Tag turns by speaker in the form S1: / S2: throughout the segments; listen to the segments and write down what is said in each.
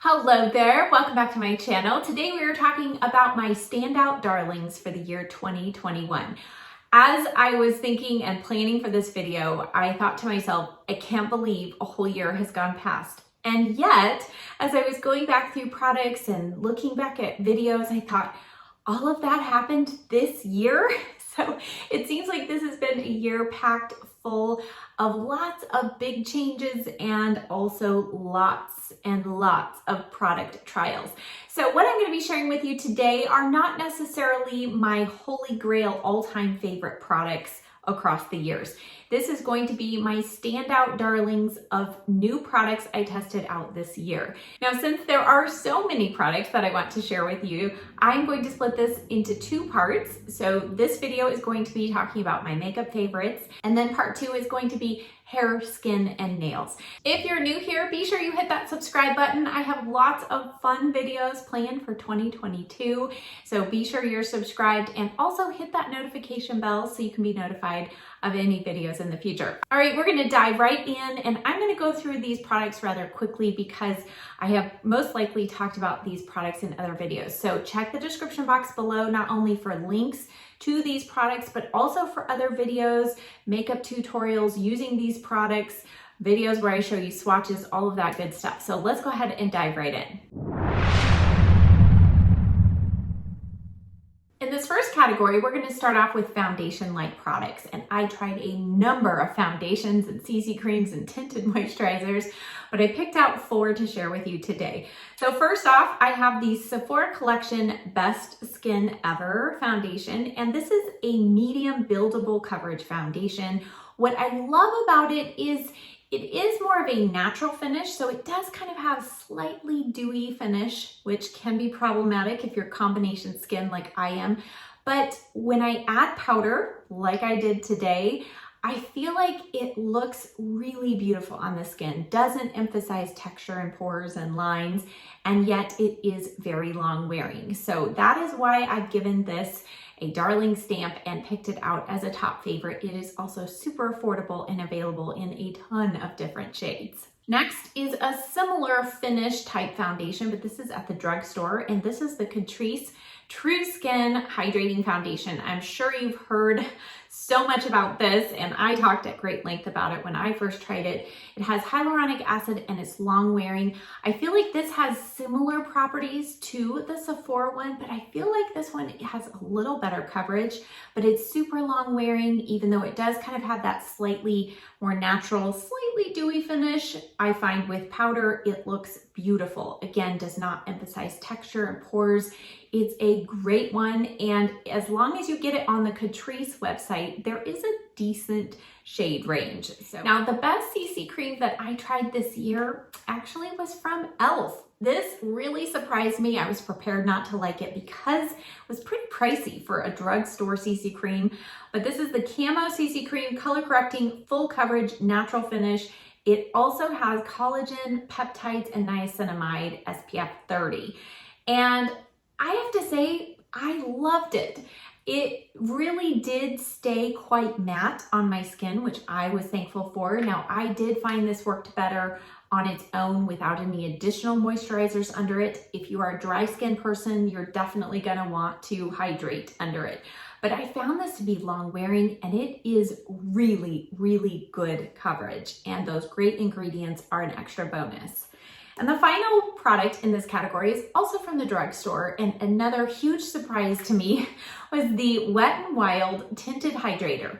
S1: Hello there, welcome back to my channel. Today we are talking about my standout darlings for the year 2021. As I was thinking and planning for this video, I thought to myself, I can't believe a whole year has gone past. And yet, as I was going back through products and looking back at videos, I thought, all of that happened this year? So it seems like this has been a year packed full of lots of big changes and also lots and lots of product trials. So what I'm going to be sharing with you today are not necessarily my holy grail all-time favorite products across the years. This is going to be my standout darlings of new products I tested out this year. Now, since there are so many products that I want to share with you, I'm going to split this into two parts. So this video is going to be talking about my makeup favorites, and then part two is going to be hair, skin, and nails. If you're new here, be sure you hit that subscribe button. I have lots of fun videos planned for 2022, so be sure you're subscribed and also hit that notification bell so you can be notified of any videos in the future. All right, we're gonna dive right in, and I'm gonna go through these products rather quickly because I have most likely talked about these products in other videos. So check the description box below, not only for links to these products, but also for other videos, makeup tutorials using these products, videos where I show you swatches, all of that good stuff. So let's go ahead and dive right in. In this first category, we're going to start off with foundation-like products, and I tried a number of foundations and CC creams and tinted moisturizers, but I picked out 4 to share with you today. So first off, I have the Sephora Collection Best Skin Ever foundation, and this is a medium buildable coverage foundation. What I love about it is more of a natural finish, so it does kind of have slightly dewy finish, which can be problematic if you're combination skin like I am. But when I add powder, like I did today, I feel like it looks really beautiful on the skin. Doesn't emphasize texture and pores and lines, and yet it is very long wearing. So that is why I've given this a darling stamp and picked it out as a top favorite. It is also super affordable and available in a ton of different shades. Next is a similar finish type foundation, but this is at the drugstore, and this is the Catrice True Skin Hydrating Foundation. I'm sure you've heard so much about this, and I talked at great length about it when I first tried it. It has hyaluronic acid and it's long wearing. I feel like this has similar properties to the Sephora one, but I feel like this one has a little better coverage, but it's super long wearing, even though it does kind of have that slightly more natural, slightly dewy finish. I find with powder, it looks beautiful. Again, does not emphasize texture and pores. It's a great one, and as long as you get it on the Catrice website, there is a decent shade range. So now the best CC cream that I tried this year actually was from e.l.f. This really surprised me. I was prepared not to like it because it was pretty pricey for a drugstore CC cream, but this is the Camo CC cream, color correcting, full coverage, natural finish. It also has collagen, peptides, and niacinamide SPF 30. And I have to say, I loved it. It really did stay quite matte on my skin, which I was thankful for. Now, I did find this worked better on its own without any additional moisturizers under it. If you are a dry skin person, you're definitely gonna want to hydrate under it. But I found this to be long wearing, and it is really, really good coverage. And those great ingredients are an extra bonus. And the final product in this category is also from the drugstore, and another huge surprise to me was the Wet n Wild Tinted Hydrator.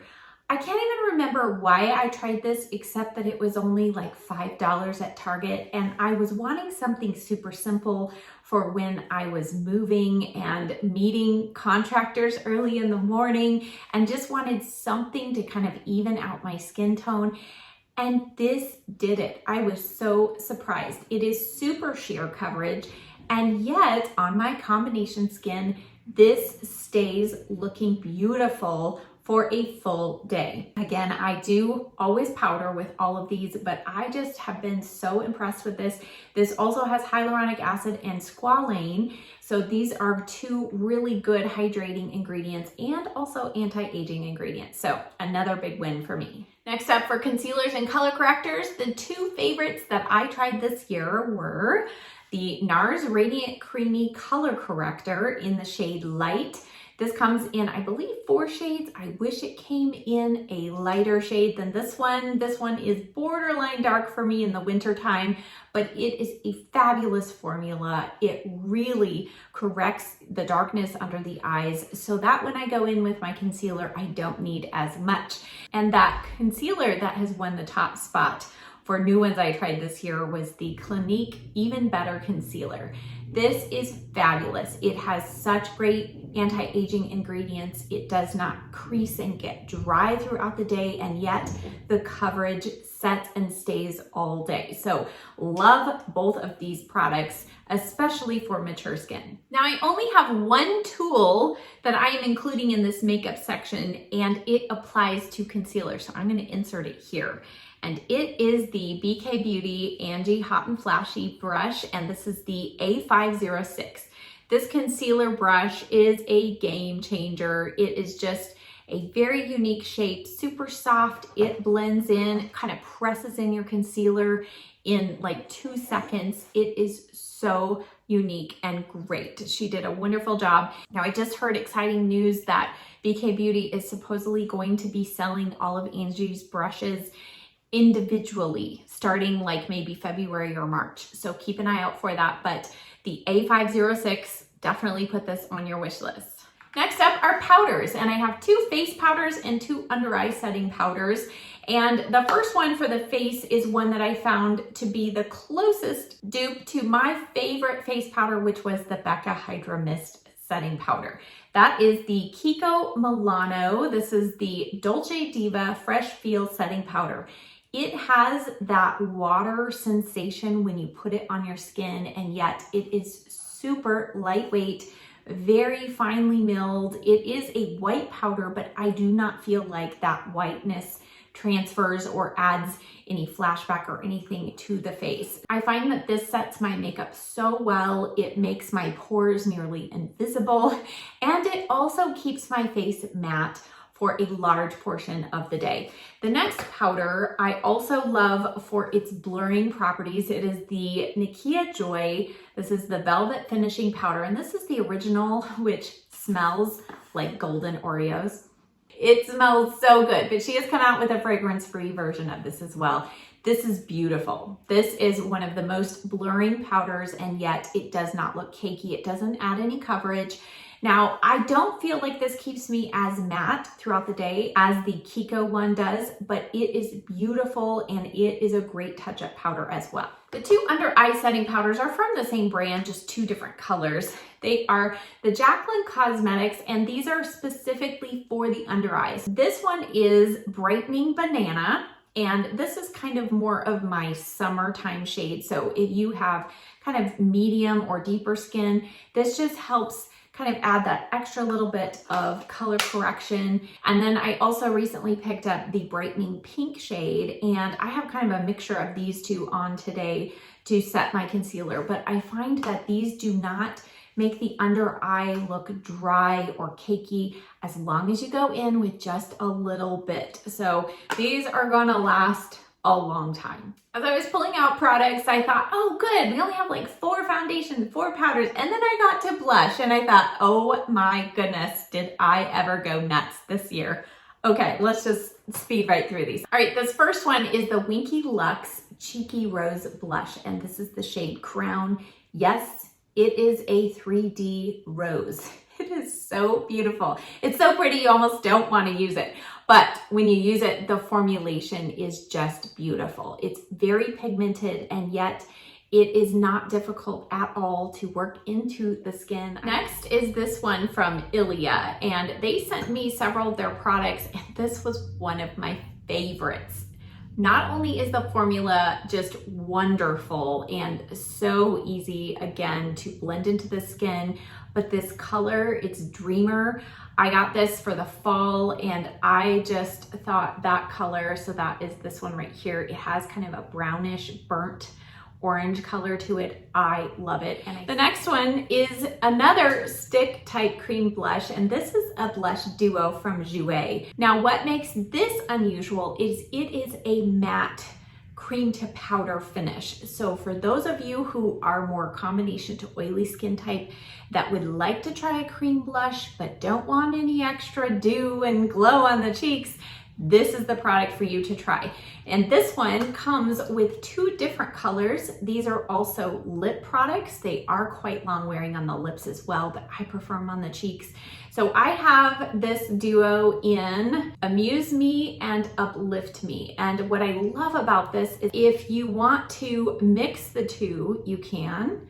S1: I can't even remember why I tried this, except that it was only like $5 at Target, and I was wanting something super simple for when I was moving and meeting contractors early in the morning, and just wanted something to kind of even out my skin tone. And this did it. I was so surprised. It is super sheer coverage, and yet on my combination skin, this stays looking beautiful for a full day. Again, I do always powder with all of these, but I just have been so impressed with this. This also has hyaluronic acid and squalane. So these are 2 really good hydrating ingredients and also anti-aging ingredients. So another big win for me. Next up, for concealers and color correctors, the 2 favorites that I tried this year were the NARS Radiant Creamy Color Corrector in the shade Light. This comes in, I believe, 4 shades. I wish it came in a lighter shade than this one. This one is borderline dark for me in the winter time, but it is a fabulous formula. It really corrects the darkness under the eyes so that when I go in with my concealer, I don't need as much. And that concealer that has won the top spot for new ones I tried this year was the Clinique Even Better Concealer. This is fabulous. It has such great anti-aging ingredients. It does not crease and get dry throughout the day, and yet the coverage sets and stays all day. So love both of these products, especially for mature skin. Now I only have one tool that I am including in this makeup section, and it applies to concealer. So I'm going to insert it here. And it is the BK Beauty Angie Hot and Flashy brush, and this is the A506. This concealer brush is a game changer. It is just a very unique shape, super soft. It blends in, kind of presses in your concealer in like 2 seconds. It is so unique and great. She did a wonderful job. Now I just heard exciting news that BK Beauty is supposedly going to be selling all of Angie's brushes individually starting like maybe February or March. So keep an eye out for that. But the A506, definitely put this on your wish list. Next up are powders, and I have 2 face powders and 2 under eye setting powders. And the first one for the face is one that I found to be the closest dupe to my favorite face powder, which was the Becca Hydra Mist setting powder. That is the Kiko Milano. This is the Dolce Diva Fresh Feel setting powder. It has that water sensation when you put it on your skin, and yet it is super lightweight, very finely milled. It is a white powder, but I do not feel like that whiteness transfers or adds any flashback or anything to the face. I find that this sets my makeup so well. It makes my pores nearly invisible, and it also keeps my face matte for a large portion of the day. The next powder I also love for its blurring properties. It is the Nikia Joy. This is the Velvet Finishing Powder, and this is the original, which smells like golden Oreos. It smells so good, but she has come out with a fragrance-free version of this as well. This is beautiful. This is one of the most blurring powders, and yet it does not look cakey. It doesn't add any coverage. Now, I don't feel like this keeps me as matte throughout the day as the Kiko one does, but it is beautiful and it is a great touch-up powder as well. The 2 under eye setting powders are from the same brand, just 2 different colors. They are the Jaclyn Cosmetics, and these are specifically for the under eyes. This one is Brightening Banana, and this is kind of more of my summertime shade. So if you have kind of medium or deeper skin, this just helps kind of add that extra little bit of color correction. And then I also recently picked up the Brightening Pink shade, and I have kind of a mixture of these 2 on today to set my concealer, but I find that these do not make the under eye look dry or cakey as long as you go in with just a little bit. So these are gonna last a long time. As I was pulling out products, I thought, oh good, we only have like 4 foundations, 4 powders, and then I got to blush and I thought, oh my goodness, did I ever go nuts this year. Okay, let's just speed right through these. All right, this first one is the Winky Lux Cheeky Rose Blush, and this is the shade Crown. Yes, it is a 3D rose. It is so beautiful. It's so pretty, you almost don't want to use it. But when you use it, the formulation is just beautiful. It's very pigmented, and yet it is not difficult at all to work into the skin. Next is this one from Ilia, and they sent me several of their products, and this was one of my favorites. Not only is the formula just wonderful and so easy, again, to blend into the skin, but this color, it's Dreamer. I got this for the fall, and I just thought that color, so that is this one right here. It has kind of a brownish burnt orange color to it. I love it. And the next one is another stick type cream blush, and this is a blush duo from Jouer. Now what makes this unusual is it is a matte cream to powder finish. So for those of you who are more combination to oily skin type that would like to try a cream blush but don't want any extra dew and glow on the cheeks, this is the product for you to try. And this one comes with 2 different colors. These are also lip products. They are quite long wearing on the lips as well, but I prefer them on the cheeks. So I have this duo in Amuse Me and Uplift Me. And what I love about this is if you want to mix the 2, you can.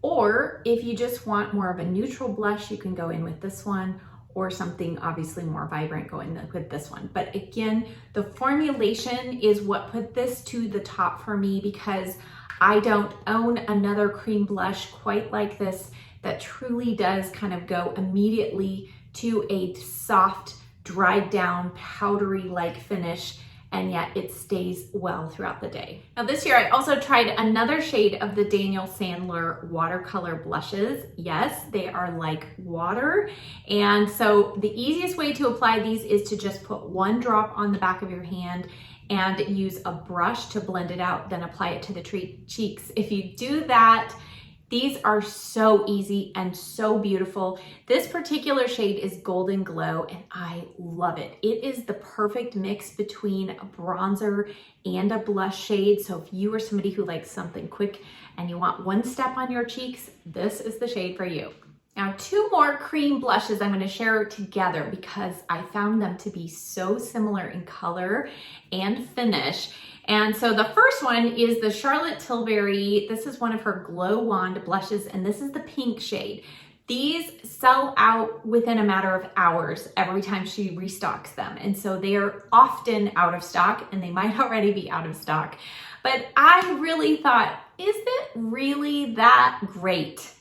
S1: Or if you just want more of a neutral blush, you can go in with this one, or something obviously more vibrant going with this one. But again, the formulation is what put this to the top for me, because I don't own another cream blush quite like this that truly does kind of go immediately to a soft, dried down, powdery like finish, and yet it stays well throughout the day. Now this year I also tried another shade of the Daniel Sandler watercolor blushes. Yes, they are like water. And so the easiest way to apply these is to just put 1 drop on the back of your hand and use a brush to blend it out, then apply it to the cheeks. If you do that, these are so easy and so beautiful. This particular shade is Golden Glow and I love it. It is the perfect mix between a bronzer and a blush shade. So if you are somebody who likes something quick and you want 1 step on your cheeks, this is the shade for you. Now 2 more cream blushes I'm going to share together because I found them to be so similar in color and finish. And so the first one is the Charlotte Tilbury. This is one of her Glow Wand blushes, and this is the pink shade. These sell out within a matter of hours every time she restocks them. And so they are often out of stock, and they might already be out of stock. But I really thought, is it really that great?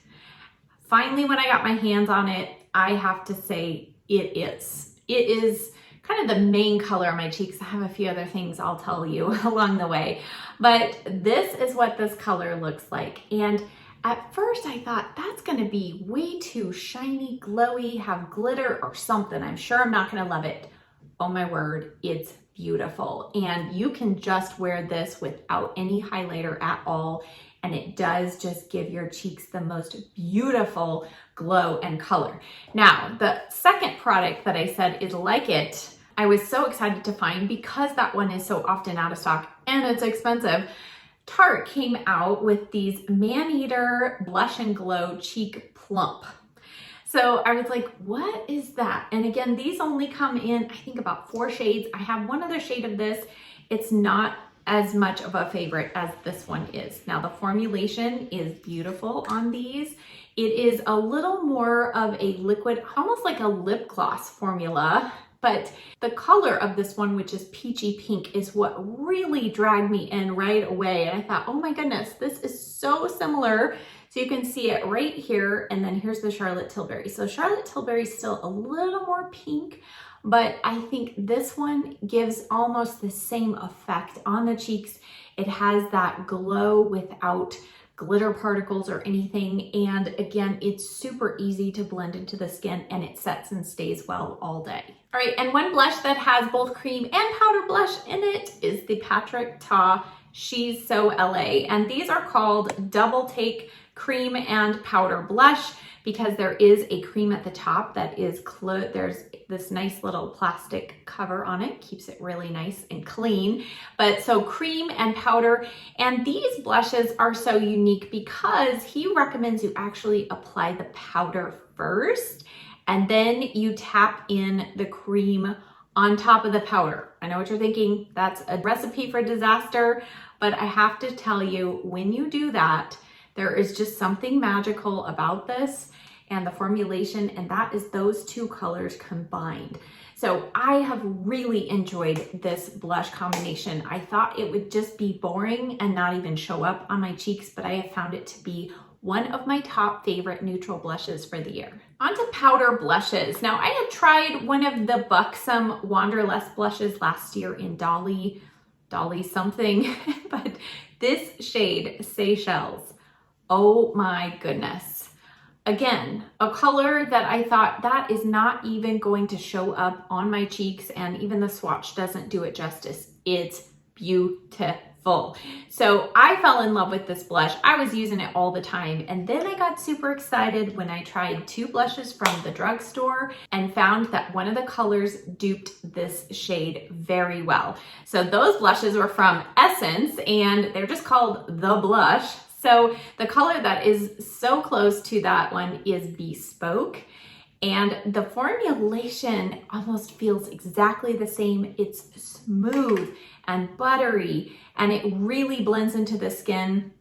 S1: Finally, when I got my hands on it, I have to say it is. It is kind of the main color on my cheeks. I have a few other things I'll tell you along the way, but this is what this color looks like. And at first I thought that's gonna be way too shiny, glowy, have glitter or something. I'm sure I'm not gonna love it. Oh my word, it's beautiful. And you can just wear this without any highlighter at all. And it does just give your cheeks the most beautiful glow and color. Now, the second product that I said is like it, I was so excited to find because that one is so often out of stock and it's expensive. Tarte came out with these Maneater Blush and Glow Cheek Plump. So I was like, what is that? And again, these only come in, I think about 4 shades. I have one other shade of this. It's not as much of a favorite as this one is. Now the formulation is beautiful on these. It is a little more of a liquid, almost like a lip gloss formula, but the color of this one, which is peachy pink, is what really dragged me in right away. And I thought, oh my goodness, this is so similar. So you can see it right here, and then here's the Charlotte Tilbury. So Charlotte Tilbury is still a little more pink, but I think this one gives almost the same effect on the cheeks. It has that glow without glitter particles or anything. And again, it's super easy to blend into the skin and it sets and stays well all day. All right, and one blush that has both cream and powder blush in it is the Patrick Ta She's So LA. And these are called Double Take Cream and Powder Blush because there is a cream at the top that is, there's this nice little plastic cover on it, keeps it really nice and clean. But so cream and powder, and these blushes are so unique because he recommends you actually apply the powder first, and then you tap in the cream on top of the powder. I know what you're thinking, that's a recipe for disaster, but I have to tell you, when you do that, there is just something magical about this and the formulation, and that is those 2 colors combined. So I have really enjoyed this blush combination. I thought it would just be boring and not even show up on my cheeks, but I have found it to be one of my top favorite neutral blushes for the year. On to powder blushes. Now I had tried one of the Buxom Wanderlust blushes last year in Dolly something, but this shade, Seychelles, oh my goodness. Again, a color that I thought that is not even going to show up on my cheeks, and even the swatch doesn't do it justice. It's beautiful. full. So I fell in love with this blush. I was using it all the time. And then I got super excited when I tried 2 blushes from the drugstore and found that one of the colors duped this shade very well. So those blushes were from Essence and they're just called the blush. So the color that is so close to that one is Bespoke. And the formulation almost feels exactly the same. It's smooth and buttery, and it really blends into the skin.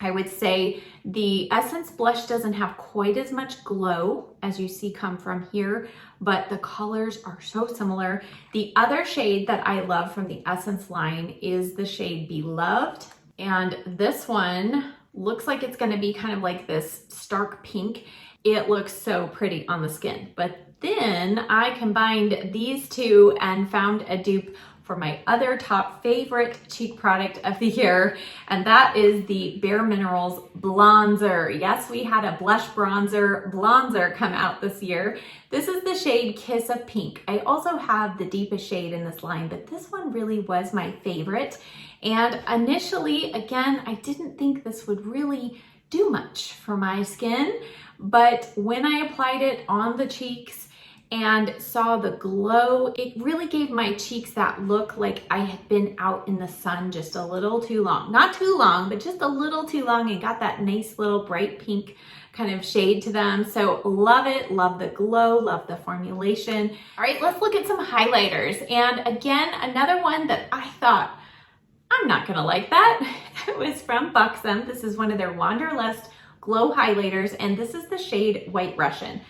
S1: I would say the Essence blush doesn't have quite as much glow as you see come from here, but the colors are so similar. The other shade that I love from the Essence line is the shade Beloved. And this one looks like it's gonna be kind of like this stark pink. It looks so pretty on the skin. But then I combined these two and found a dupe for my other top favorite cheek product of the year, and that is the BareMinerals Blonzer. Yes, we had a blush Blonzer come out this year. This is the shade Kiss of Pink. I also have the deepest shade in this line, but this one really was my favorite. And initially, again, I didn't think this would really do much for my skin, but when I applied it on the cheeks and saw the glow, it really gave my cheeks that look like I had been out in the sun just a little too long. Not too long, but just a little too long, and got that nice little bright pink kind of shade to them. So love it, love the glow, love the formulation. All right, let's look at some highlighters. And again, another one that I thought, I'm not gonna like that. It was from Buxom. This is one of their Wanderlust Glow Highlighters, and this is the shade White Russian.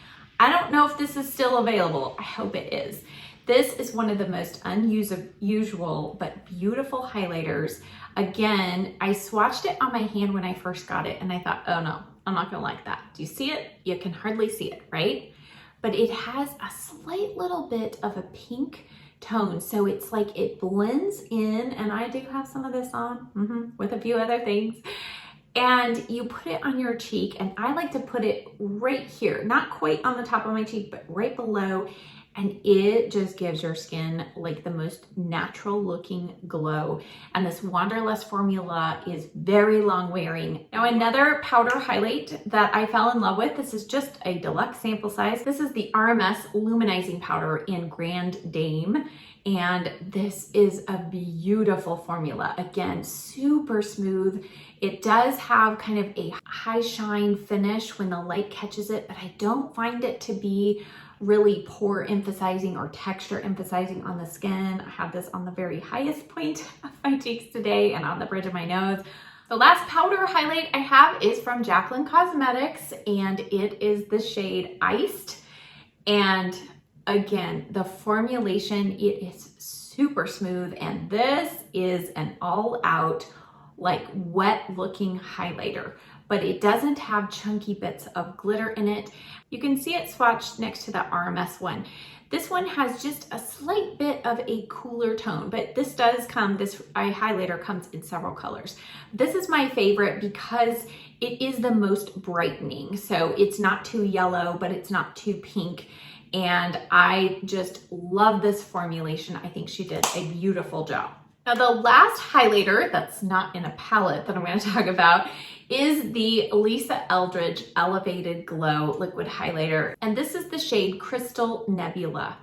S1: I don't know if this is still available. I hope it is. This is one of the most unusual but beautiful highlighters. Again, I swatched it on my hand when I first got it, and I thought, oh no, I'm not gonna like that. Do you see it? You can hardly see it, right? But it has a slight little bit of a pink tone, so it's like it blends in, and I do have some of this on with a few other things. And you put it on your cheek, and I like to put it right here, not quite on the top of my cheek, but right below, and it just gives your skin like the most natural looking glow. And this Wanderlust formula is very long wearing. Now, another powder highlight that I fell in love with, this is just a deluxe sample size. This is the RMS Luminizing Powder in Grand Dame. And this is a beautiful formula. Again, super smooth. It does have kind of a high shine finish when the light catches it, but I don't find it to be really pore emphasizing or texture emphasizing on the skin. I have this on the very highest point of my cheeks today and on the bridge of my nose. The last powder highlight I have is from Jaclyn Cosmetics, and it is the shade Iced. And again, the formulation, it is super smooth, and this is an all-out, like wet looking highlighter, but it doesn't have chunky bits of glitter in it. You can see it swatched next to the RMS one. This one has just a slight bit of a cooler tone, but this does come, this eye highlighter comes in several colors. This is my favorite because it is the most brightening. So it's not too yellow, but it's not too pink. And I just love this formulation. I think she did a beautiful job. Now, the last highlighter that's not in a palette that I'm going to talk about is the Lisa Eldridge Elevated Glow Liquid Highlighter. And this is the shade Crystal Nebula.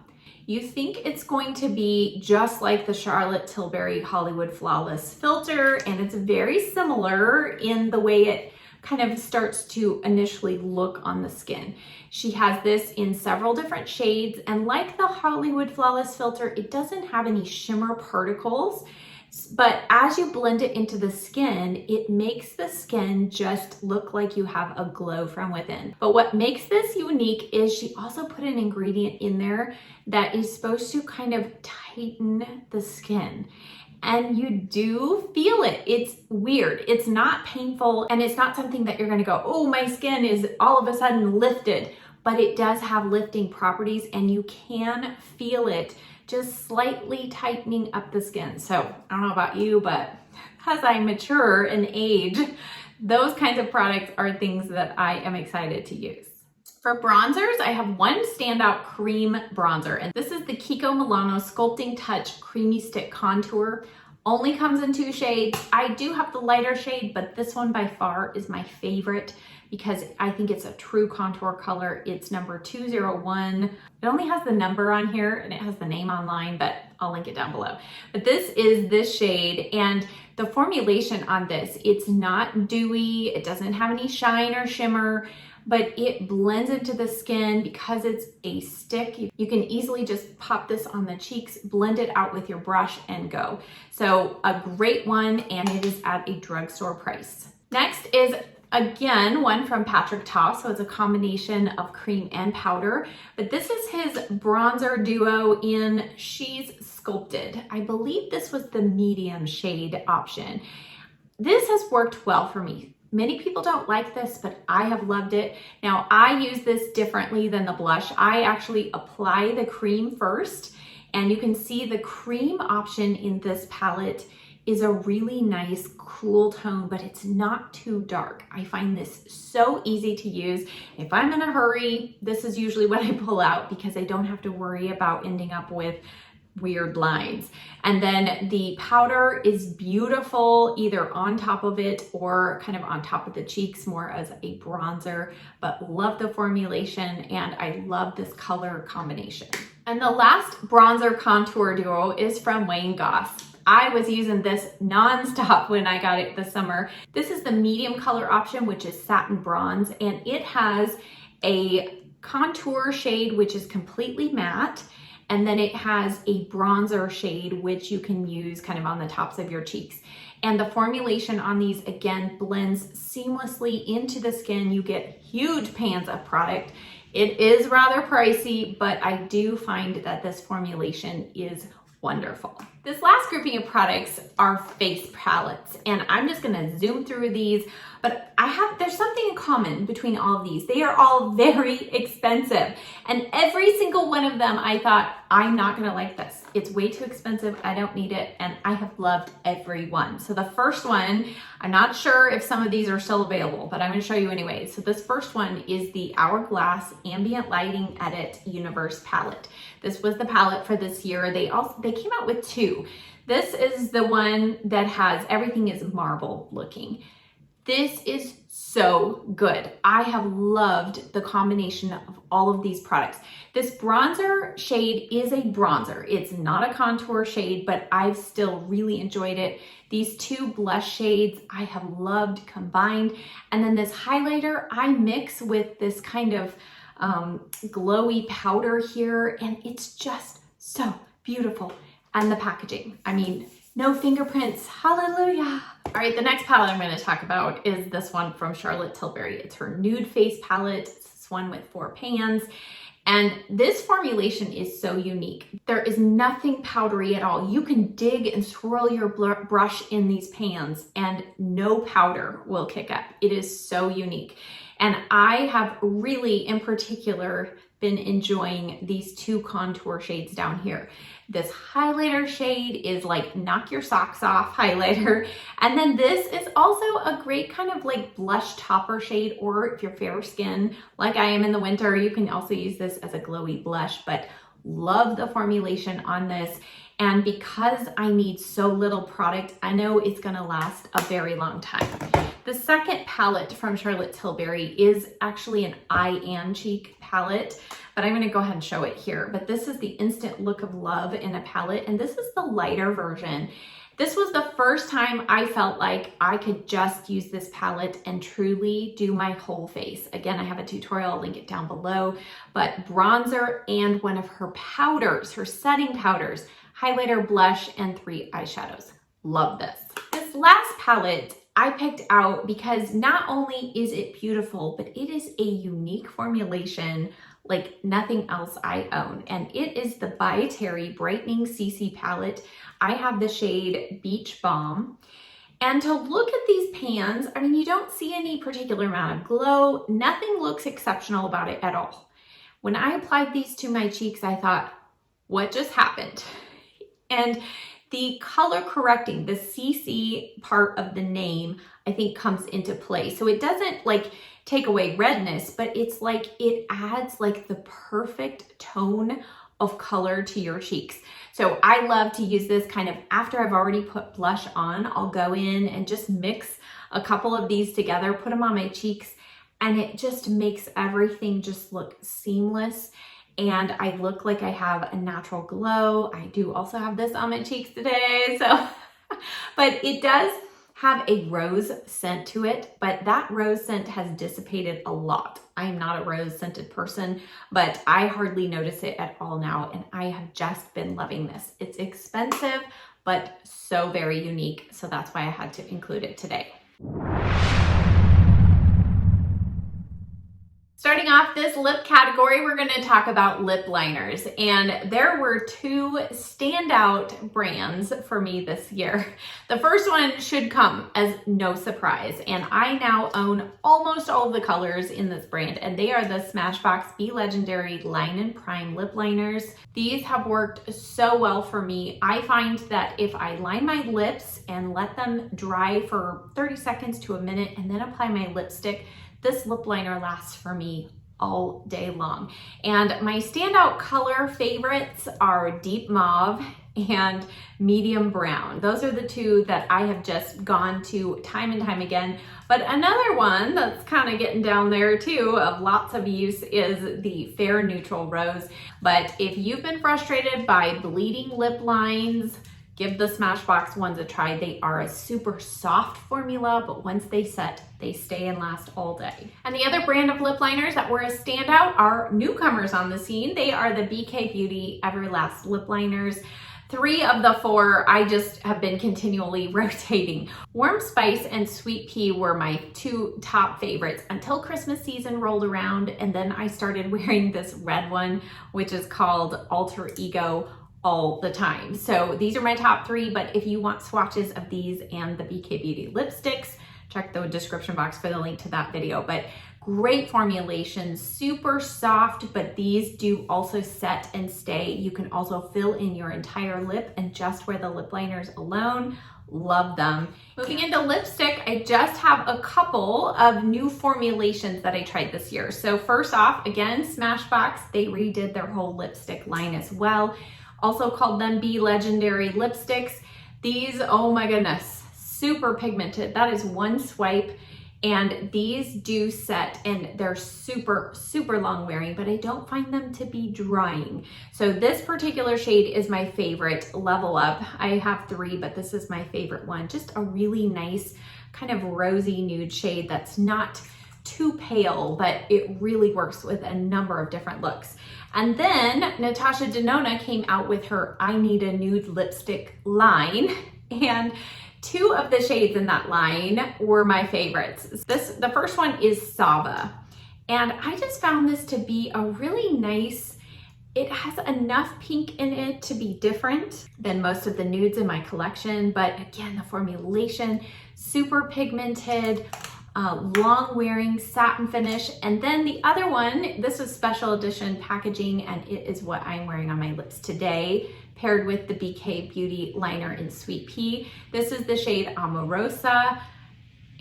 S1: You think it's going to be just like the Charlotte Tilbury Hollywood Flawless filter, and it's very similar in the way it kind of starts to initially look on the skin. She has this in several different shades, and like the Hollywood Flawless filter, it doesn't have any shimmer particles, but as you blend it into the skin, it makes the skin just look like you have a glow from within. But what makes this unique is she also put an ingredient in there that is supposed to kind of tighten the skin. And you do feel it. It's weird. It's not painful, and it's not something that you're gonna go, oh, my skin is all of a sudden lifted, but it does have lifting properties, and you can feel it just slightly tightening up the skin. So I don't know about you, but as I mature and age, those kinds of products are things that I am excited to use. For bronzers, I have one standout cream bronzer, and this is the Kiko Milano Sculpting Touch Creamy Stick Contour. Only comes in 2 shades. I do have the lighter shade, but this one by far is my favorite because I think it's a true contour color. It's number 201. It only has the number on here and it has the name online, but I'll link it down below. But this is this shade, and the formulation on this, it's not dewy. It doesn't have any shine or shimmer, but it blends into the skin because it's a stick. You can easily just pop this on the cheeks, blend it out with your brush and go. So a great one, and it is at a drugstore price. Next is again one from Patrick Ta, so it's a combination of cream and powder, but this is his bronzer duo in She's Sculpted. I believe this was the medium shade option. This has worked well for me. Many people don't like this, but I have loved it. Now, I use this differently than the blush. I actually apply the cream first, and you can see the cream option in this palette is a really nice cool tone, but it's not too dark. I find this so easy to use. If I'm in a hurry, this is usually what I pull out because I don't have to worry about ending up with weird lines. And then the powder is beautiful either on top of it or kind of on top of the cheeks, more as a bronzer, but love the formulation and I love this color combination. And the last bronzer contour duo is from Wayne Goss. I was using this nonstop when I got it this summer. This is the medium color option, which is satin bronze, and it has a contour shade which is completely matte, and then it has a bronzer shade which you can use kind of on the tops of your cheeks. And the formulation on these again blends seamlessly into the skin. You get huge pans of product. It is rather pricey, but I do find that this formulation is wonderful. This last grouping of products are face palettes, and I'm just gonna zoom through these, but there's something in common between all of these. They are all very expensive, and every single one of them I thought, I'm not gonna like this. It's way too expensive, I don't need it, and I have loved every one. So the first one, I'm not sure if some of these are still available, but I'm gonna show you anyway. So this first one is the Hourglass Ambient Lighting Edit Universe palette. This was the palette for this year. They came out with 2. This is the one that has everything is marble looking. This is so good. I have loved the combination of all of these products. This bronzer shade is a bronzer. It's not a contour shade, but I've still really enjoyed it. These 2 blush shades I have loved combined. And then this highlighter I mix with this kind of glowy powder here, and it's just so beautiful. And the packaging, I mean, no fingerprints, hallelujah. All right, the next palette I'm gonna talk about is this one from Charlotte Tilbury. It's her nude face palette. It's this one with 4 pans. And this formulation is so unique. There is nothing powdery at all. You can dig and swirl your brush in these pans and no powder will kick up. It is so unique. And I have really, in particular, been enjoying these 2 contour shades down here. This highlighter shade is like knock your socks off highlighter. And then this is also a great kind of like blush topper shade, or if you're fair skin, like I am in the winter, you can also use this as a glowy blush, but love the formulation on this. And because I need so little product, I know it's gonna last a very long time. The second palette from Charlotte Tilbury is actually an eye and cheek palette, but I'm gonna go ahead and show it here. But this is the Instant Look of Love in a palette, and this is the lighter version. This was the first time I felt like I could just use this palette and truly do my whole face. Again, I have a tutorial, I'll link it down below, but bronzer and one of her powders, her setting powders, highlighter, blush, and 3 eyeshadows. Love this. This last palette I picked out because not only is it beautiful, but it is a unique formulation like nothing else I own. And it is the By Terry Brightening CC palette. I have the shade Beach Balm. And to look at these pans, I mean, you don't see any particular amount of glow. Nothing looks exceptional about it at all. When I applied these to my cheeks, I thought, what just happened? And the color correcting, the CC part of the name, I think comes into play. So it doesn't like take away redness, but it's like it adds like the perfect tone of color to your cheeks. So I love to use this kind of after I've already put blush on. I'll go in and just mix a couple of these together, put them on my cheeks, and it just makes everything just look seamless. And I look like I have a natural glow. I do also have this on my cheeks today, so, but it does have a rose scent to it, but that rose scent has dissipated a lot. I am not a rose scented person, but I hardly notice it at all now, and I have just been loving this. It's expensive, but so very unique, so that's why I had to include it today. Starting off this lip category, we're going to talk about lip liners, and there were two standout brands for me this year. The first one should come as no surprise, and I now own almost all of the colors in this brand, and they are the Smashbox Be Legendary Line and Prime lip liners. These have worked so well for me. I find that if I line my lips and let them dry for 30 seconds to a minute and then apply my lipstick, this lip liner lasts for me all day long. And my standout color favorites are deep mauve and medium brown. Those are the two that I have just gone to time and time again. But another one that's kind of getting down there too of lots of use is the Fair Neutral Rose. But if you've been frustrated by bleeding lip lines, give the Smashbox ones a try. They are a super soft formula, but once they set, they stay and last all day. And the other brand of lip liners that were a standout are newcomers on the scene. They are the BK Beauty Everlast lip liners. 3 of the 4 I just have been continually rotating. Warm Spice and Sweet Pea were my 2 top favorites until Christmas season rolled around, and then I started wearing this red one, which is called Alter Ego, all the time. So these are my top 3, but if you want swatches of these and the BK Beauty lipsticks, check the description box for the link to that video. But great formulation, super soft, but these do also set and stay. You can also fill in your entire lip and just wear the lip liners alone. Love them. Moving into lipstick, I just have a couple of new formulations that I tried this year. So first off, again, Smashbox, they redid their whole lipstick line as well. Also called them Be Legendary lipsticks. These, oh my goodness, super pigmented. That is one swipe, and these do set, and they're super, super long wearing, but I don't find them to be drying. So this particular shade is my favorite, Level Up. I have 3, but this is my favorite one. Just a really nice kind of rosy nude shade that's not too pale, but it really works with a number of different looks. And then Natasha Denona came out with her I Need a Nude lipstick line, and 2 of the shades in that line were my favorites. The first one is Sava, and I just found this to be a really nice, it has enough pink in it to be different than most of the nudes in my collection, but again, the formulation, super pigmented, long wearing satin finish. And then the other one, this is special edition packaging, and it is what I'm wearing on my lips today, paired with the BK Beauty liner in Sweet Pea. This is the shade Amorosa,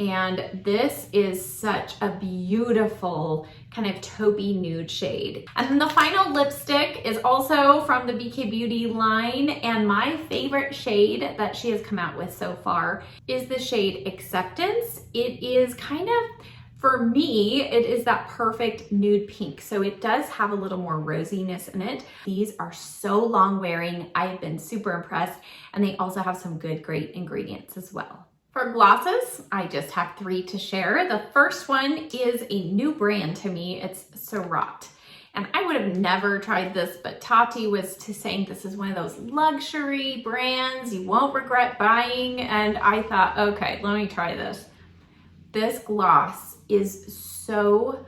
S1: and this is such a beautiful kind of taupey nude shade. And then the final lipstick is also from the BK Beauty line, and my favorite shade that she has come out with so far is the shade Acceptance. It is kind of, for me, it is that perfect nude pink. So it does have a little more rosiness in it. These are so long wearing. I've been super impressed, and they also have some good, great ingredients as well. For glosses, I just have 3 to share. The first one is a new brand to me. It's Surratt. And I would have never tried this, but Tati was saying this is one of those luxury brands you won't regret buying. And I thought, okay, let me try this. This gloss is so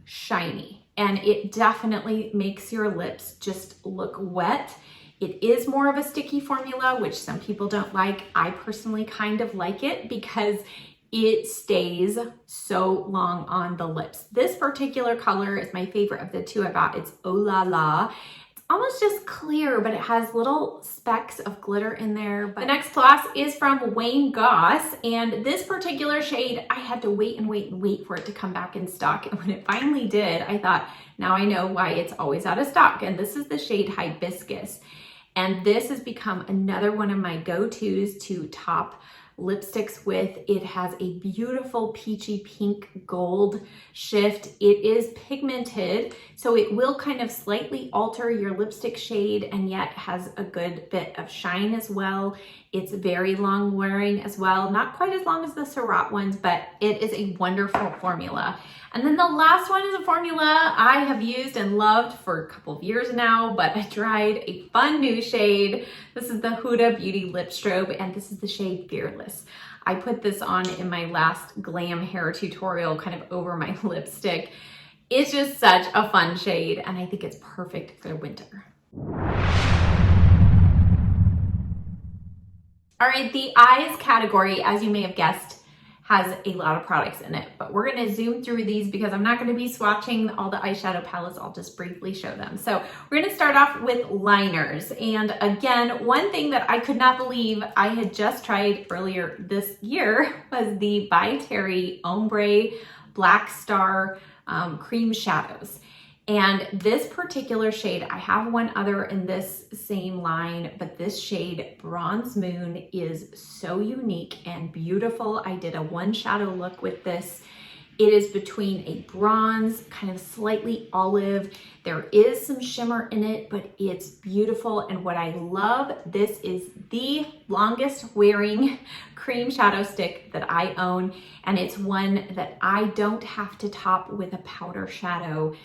S1: shiny, and it definitely makes your lips just look wet. It is more of a sticky formula, which some people don't like. I personally kind of like it because it stays so long on the lips. This particular color is my favorite of the 2 I got. It's Oh La La. It's almost just clear, but it has little specks of glitter in there. But the next gloss is from Wayne Goss, and this particular shade, I had to wait and wait and wait for it to come back in stock. And when it finally did, I thought, now I know why it's always out of stock. And this is the shade Hibiscus. And this has become another one of my go-tos to top lipsticks with. It has a beautiful peachy pink gold shift. It is pigmented, so it will kind of slightly alter your lipstick shade and yet has a good bit of shine as well. It's very long wearing as well, not quite as long as the Surratt ones, but it is a wonderful formula. And then the last one is a formula I have used and loved for a couple of years now, but I tried a fun new shade. This is the Huda Beauty Lip Strobe, and this is the shade Fearless. I put this on in my last glam hair tutorial, kind of over my lipstick. It's just such a fun shade, and I think it's perfect for winter. All right, the eyes category, as you may have guessed, has a lot of products in it, but we're gonna zoom through these because I'm not gonna be swatching all the eyeshadow palettes. I'll just briefly show them. So we're gonna start off with liners. And again, one thing that I could not believe I had just tried earlier this year was the By Terry Ombre Black Star Cream Shadows. And this particular shade, I have one other in this same line, but this shade, Bronze Moon, is so unique and beautiful. I did a one shadow look with this. It is between a bronze, kind of slightly olive. There is some shimmer in it, but it's beautiful. And what I love, this is the longest wearing cream shadow stick that I own. And it's one that I don't have to top with a powder shadow.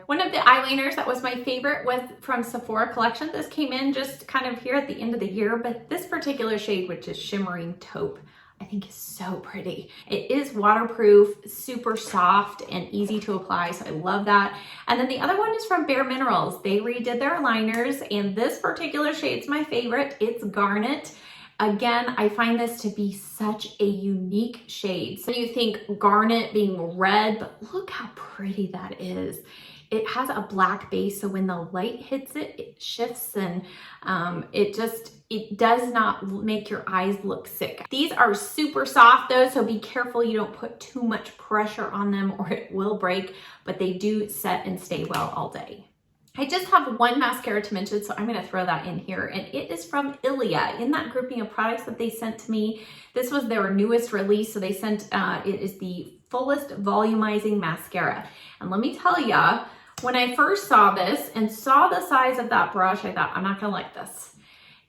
S1: One of the eyeliners that was my favorite was from Sephora collection. This came in just kind of here at the end of the year, but this particular shade, which is Shimmering Taupe, I think is so pretty. It is waterproof, super soft and easy to apply, so I love that. And then the other one is from BareMinerals. They redid their liners, and this particular shade's my favorite. It's Garnet. Again, I find this to be such a unique shade. So you think garnet being red, but look how pretty that is. It has a black base, so when the light hits it, it shifts, and it does not make your eyes look sick. These are super soft though, so be careful you don't put too much pressure on them or it will break, but they do set and stay well all day. I just have one mascara to mention, so I'm gonna throw that in here, and it is from Ilia. In that grouping of products that they sent to me, this was their newest release, so they sent, it is the Fullest Volumizing Mascara. And let me tell ya, when I first saw this and saw the size of that brush, I thought, I'm not gonna like this.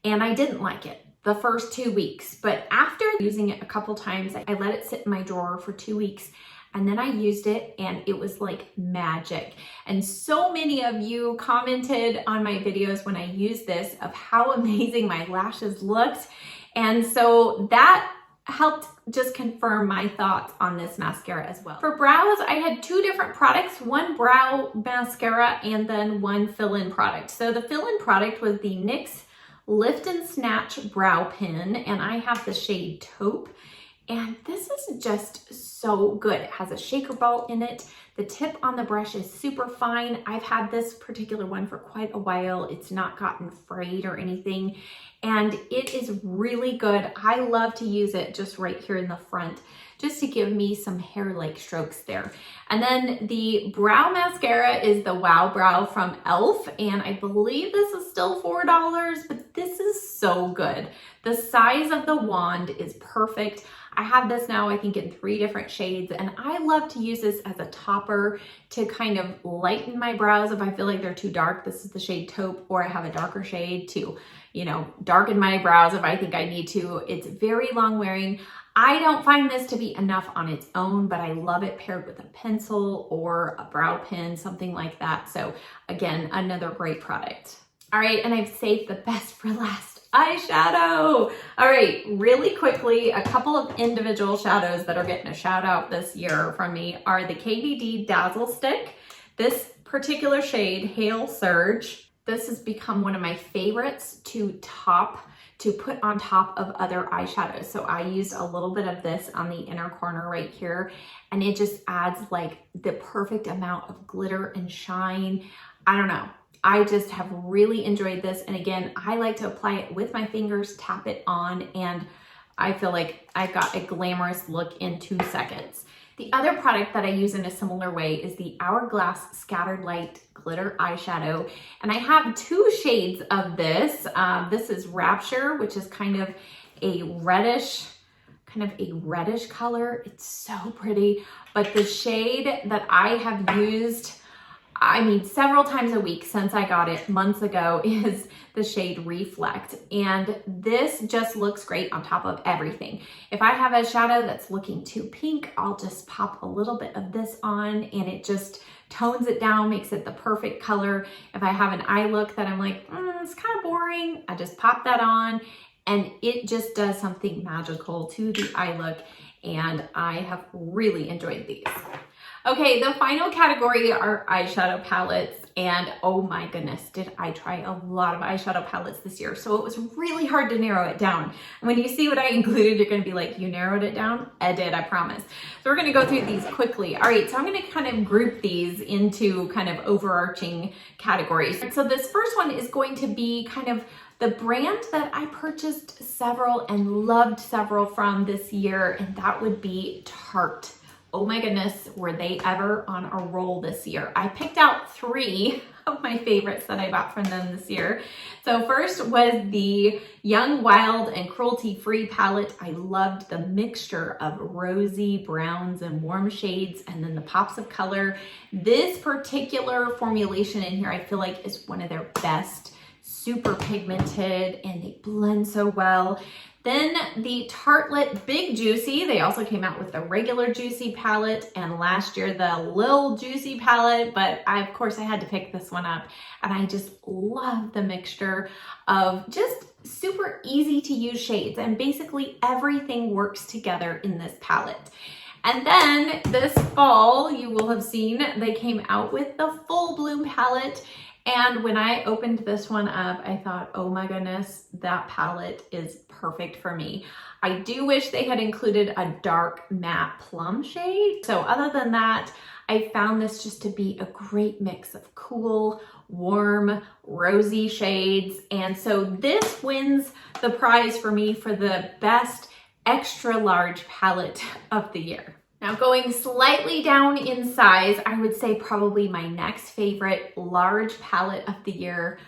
S1: And I didn't like it the first 2 weeks, but after using it a couple times, I let it sit in my drawer for 2 weeks, and then I used it and it was like magic. And so many of you commented on my videos when I used this of how amazing my lashes looked. And so that helped just confirm my thoughts on this mascara as well. For brows, I had two different products, one brow mascara and then one fill-in product. So the fill-in product was the NYX Lift and Snatch Brow Pen, and I have the shade Taupe. And this is just so good. It has a shaker ball in it. The tip on the brush is super fine. I've had this particular one for quite a while. It's not gotten frayed or anything. And it is really good. I love to use it just right here in the front, just to give me some hair-like strokes there. And then the brow mascara is the Wow Brow from e.l.f. And I believe this is still $4, but this is so good. The size of the wand is perfect. I have this now, I think, in 3 different shades, and I love to use this as a topper to kind of lighten my brows if I feel like they're too dark. This is the shade Taupe, or I have a darker shade to, you know, darken my brows if I think I need to. It's very long wearing. I don't find this to be enough on its own, but I love it paired with a pencil or a brow pen, something like that. So again, another great product. All right, and I've saved the best for last. Eyeshadow. All right, really quickly, a couple of individual shadows that are getting a shout out this year from me are the KVD Dazzle Stick. This particular shade, Hail Surge. This has become one of my favorites to put on top of other eyeshadows. So I used a little bit of this on the inner corner right here, and it just adds like the perfect amount of glitter and shine. I don't know. I just have really enjoyed this. And again, I like to apply it with my fingers, tap it on, and I feel like I got a glamorous look in 2 seconds. The other product that I use in a similar way is the Hourglass Scattered Light Glitter Eyeshadow. And I have 2 shades of this. This is Rapture, which is kind of a reddish color. It's so pretty. But the shade that I have used, I mean, several times a week since I got it months ago, is the shade Reflect. And this just looks great on top of everything. If I have a shadow that's looking too pink, I'll just pop a little bit of this on and it just tones it down, makes it the perfect color. If I have an eye look that I'm like, it's kind of boring, I just pop that on and it just does something magical to the eye look. And I have really enjoyed these. Okay, the final category are eyeshadow palettes, and oh my goodness, did I try a lot of eyeshadow palettes this year. So it was really hard to narrow it down. And when you see what I included, you're gonna be like, you narrowed it down? I did, I promise. So we're gonna go through these quickly. All right, so I'm gonna kind of group these into kind of overarching categories. So this first one is going to be kind of the brand that I purchased several and loved several from this year, and that would be Tarte. Oh my goodness, were they ever on a roll this year? I picked out 3 of my favorites that I bought from them this year. So first was the Young, Wild, and Cruelty-Free palette. I loved the mixture of rosy browns and warm shades, and then the pops of color. This particular formulation in here, I feel like is one of their best. Super pigmented, and they blend so well. Then the Tartelette Big Juicy, they also came out with the regular Juicy palette, and last year the Lil Juicy palette, but of course I had to pick this one up, and I just love the mixture of just super easy to use shades, and basically everything works together in this palette. And then this fall, you will have seen, they came out with the Full Bloom palette. And when I opened this one up, I thought, oh my goodness, that palette is perfect for me. I do wish they had included a dark matte plum shade. So other than that, I found this just to be a great mix of cool, warm, rosy shades. And so this wins the prize for me for the best extra large palette of the year. Now going slightly down in size, I would say probably my next favorite large palette of the year.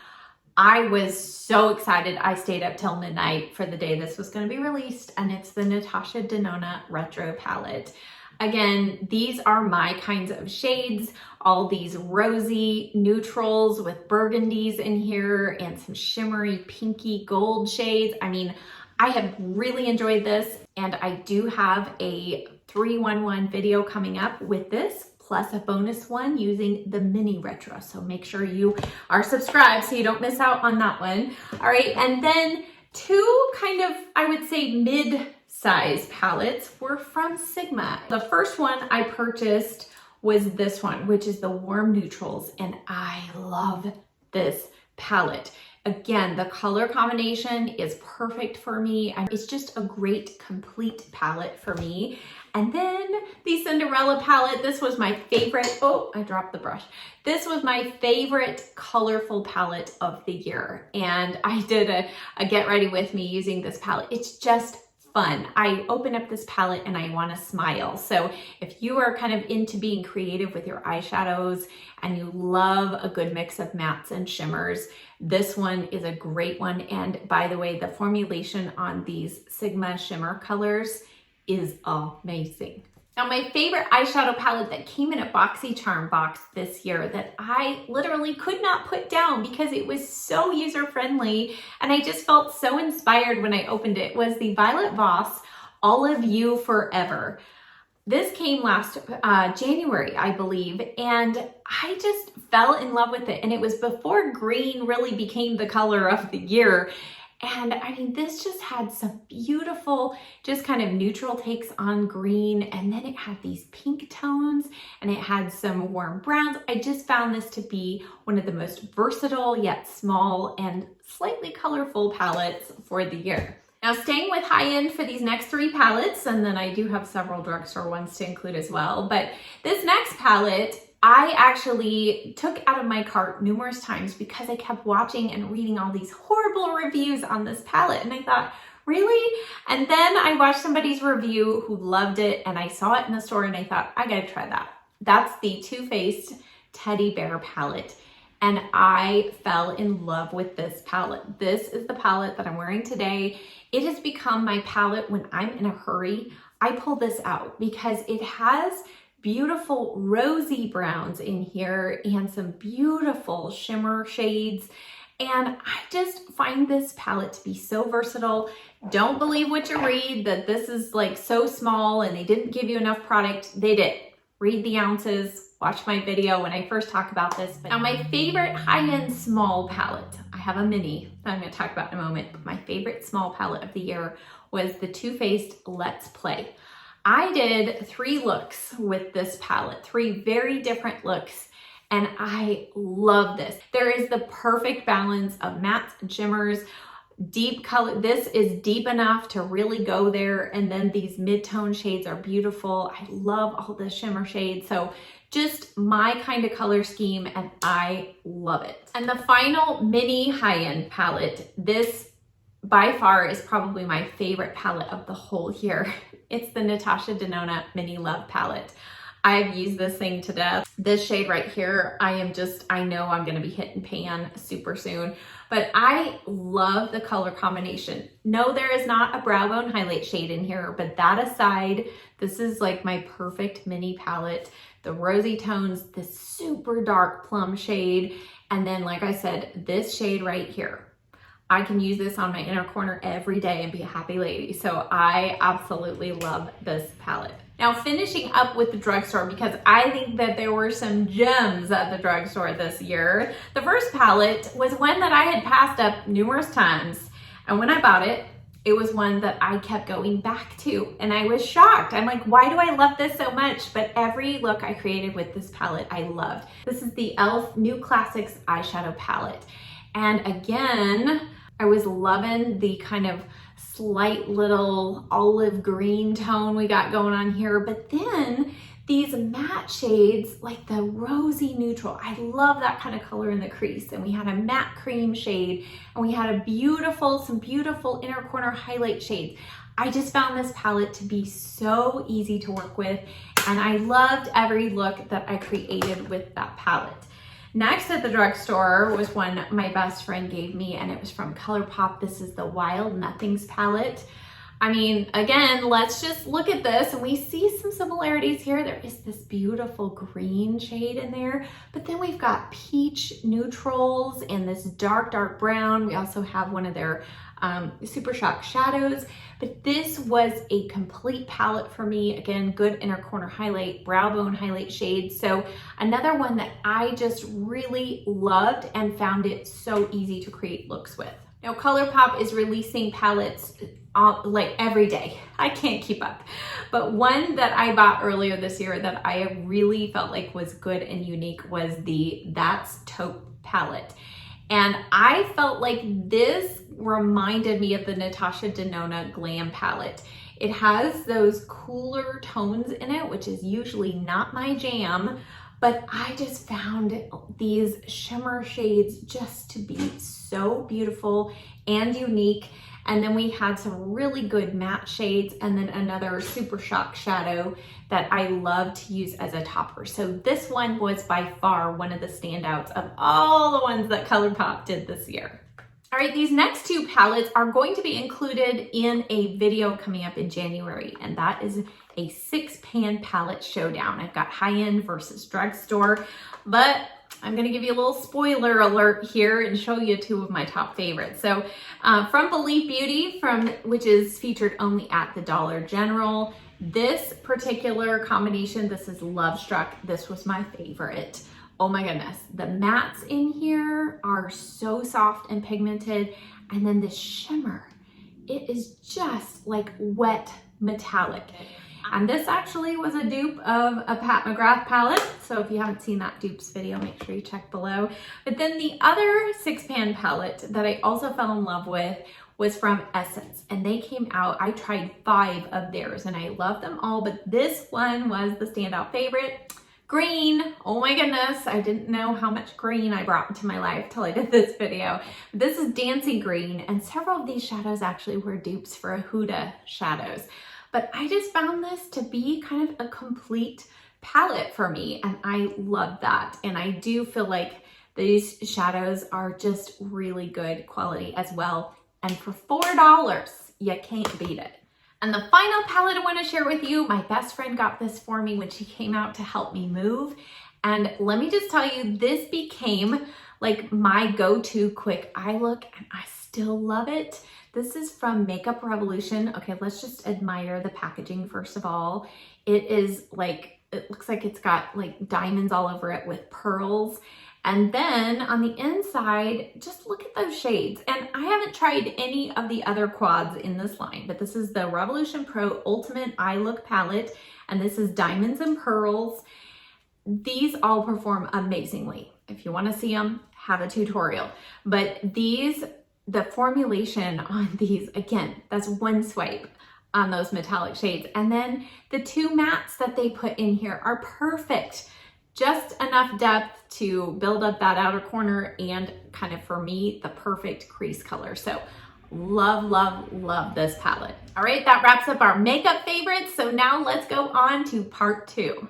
S1: I was so excited. I stayed up till midnight for the day this was going to be released, and it's the Natasha Denona Retro palette. Again, these are my kinds of shades, all these rosy neutrals with burgundies in here and some shimmery pinky gold shades. I mean, I have really enjoyed this, and I do have a 3-1-1 video coming up with this, plus a bonus one using the mini retro. So make sure you are subscribed so you don't miss out on that one. All right, and then 2 kind of, I would say, mid-size palettes were from Sigma. The first one I purchased was this one, which is the Warm Neutrals, and I love this palette. Again, the color combination is perfect for me. It's just a great complete palette for me. And then the Cinderella palette, this was my favorite. Oh, I dropped the brush. This was my favorite colorful palette of the year. And I did a get ready with me using this palette. It's just fun. I open up this palette and I want to smile. So if you are kind of into being creative with your eyeshadows and you love a good mix of mattes and shimmers, this one is a great one. And by the way, the formulation on these Sigma shimmer colors is amazing. Now, my favorite eyeshadow palette that came in a BoxyCharm box this year that I literally could not put down because it was so user-friendly and I just felt so inspired when I opened it was the Violet Voss Olive You Forever. This came last January, I believe, and I just fell in love with it. And it was before green really became the color of the year. And I mean, this just had some beautiful, just kind of neutral takes on green. And then it had these pink tones and it had some warm browns. I just found this to be one of the most versatile yet small and slightly colorful palettes for the year. Now, staying with high end for these next 3 palettes, and then I do have several drugstore ones to include as well, but this next palette I actually took out of my cart numerous times because I kept watching and reading all these horrible reviews on this palette. And I thought, really? And then I watched somebody's review who loved it, and I saw it in the store and I thought, I gotta try that. That's the Too Faced Teddy Bear palette. And I fell in love with this palette. This is the palette that I'm wearing today. It has become my palette when I'm in a hurry. I pull this out because it has beautiful rosy browns in here and some beautiful shimmer shades. And I just find this palette to be so versatile. Don't believe what you read, that this is like so small and they didn't give you enough product. They did. Read the ounces, watch my video when I first talk about this. Now my favorite high-end small palette, I have a mini that I'm gonna talk about in a moment, but my favorite small palette of the year was the Too Faced Let's Play. I did 3 looks with this palette, 3 very different looks, and I love this. There is the perfect balance of mattes and shimmers, deep color. This is deep enough to really go there, and then these mid-tone shades are beautiful. I love all the shimmer shades, so just my kind of color scheme, and I love it. And the final mini high-end palette, this by far is probably my favorite palette of the whole year. It's the Natasha Denona Mini Love palette. I've used this thing to death. This shade right here, I know I'm gonna be hitting pan super soon, but I love the color combination. No, there is not a brow bone highlight shade in here, but that aside, this is like my perfect mini palette. The rosy tones, this super dark plum shade, and then like I said, this shade right here. I can use this on my inner corner every day and be a happy lady. So I absolutely love this palette. Now finishing up with the drugstore, because I think that there were some gems at the drugstore this year. The first palette was one that I had passed up numerous times. And when I bought it, it was one that I kept going back to. And I was shocked. I'm like, why do I love this so much? But every look I created with this palette, I loved. This is the e.l.f. New Classics Eyeshadow Palette. And again, I was loving the kind of slight little olive green tone we got going on here, but then these matte shades, like the rosy neutral, I love that kind of color in the crease. And we had a matte cream shade, and we had some beautiful inner corner highlight shades. I just found this palette to be so easy to work with, and I loved every look that I created with that palette. Next at the drugstore was one my best friend gave me, and it was from ColourPop. This is the Wild Nothings palette. I mean, again, let's just look at this, and we see some similarities here. There is this beautiful green shade in there, but then we've got peach neutrals and this dark, dark brown. We also have one of their Super Shock shadows, but this was a complete palette for me. Again, good inner corner highlight, brow bone highlight shades. So another one that I just really loved and found it so easy to create looks with. Now ColourPop is releasing palettes like every day. I can't keep up. But one that I bought earlier this year that I really felt like was good and unique was the That's Taupe palette. And I felt like this reminded me of the Natasha Denona Glam palette. It has those cooler tones in it, which is usually not my jam, but I just found these shimmer shades just to be so beautiful and unique. And then we had some really good matte shades, and then another Super Shock shadow that I love to use as a topper. So this one was by far one of the standouts of all the ones that ColourPop did this year. All right, these next 2 palettes are going to be included in a video coming up in January, and that is a 6-pan palette showdown. I've got high-end versus drugstore, but I'm gonna give you a little spoiler alert here and show you 2 of my top favorites. So from Believe Beauty, which is featured only at the Dollar General, this particular combination, this is Love Struck. This was my favorite. Oh my goodness, the mattes in here are so soft and pigmented, and then the shimmer, it is just like wet metallic. And this actually was a dupe of a Pat McGrath palette. So if you haven't seen that dupes video, make sure you check below. But then the other 6-pan palette that I also fell in love with was from Essence. And they came out, I tried 5 of theirs and I loved them all, but this one was the standout favorite. Green, oh my goodness, I didn't know how much green I brought into my life till I did this video. This is Dancy Green, and several of these shadows actually were dupes for Huda shadows. But I just found this to be kind of a complete palette for me, and I love that. And I do feel like these shadows are just really good quality as well. And for $4, you can't beat it. And the final palette I want to share with you, my best friend got this for me when she came out to help me move. And let me just tell you, this became like my go-to quick eye look, and I still love it. This is from Makeup Revolution. Okay, let's just admire the packaging first of all. It is like, it looks like it's got like diamonds all over it with pearls. And then on the inside, just look at those shades. And I haven't tried any of the other quads in this line, but this is the Revolution Pro Ultimate Eye Look Palette, and this is Diamonds and Pearls. These all perform amazingly. If you want to see them, have a tutorial. But these, the formulation on these, again, that's one swipe on those metallic shades. And then the two mattes that they put in here are perfect. Just enough depth to build up that outer corner and kind of, for me, the perfect crease color. So love, love, love this palette. All right, that wraps up our makeup favorites. So now let's go on to part 2.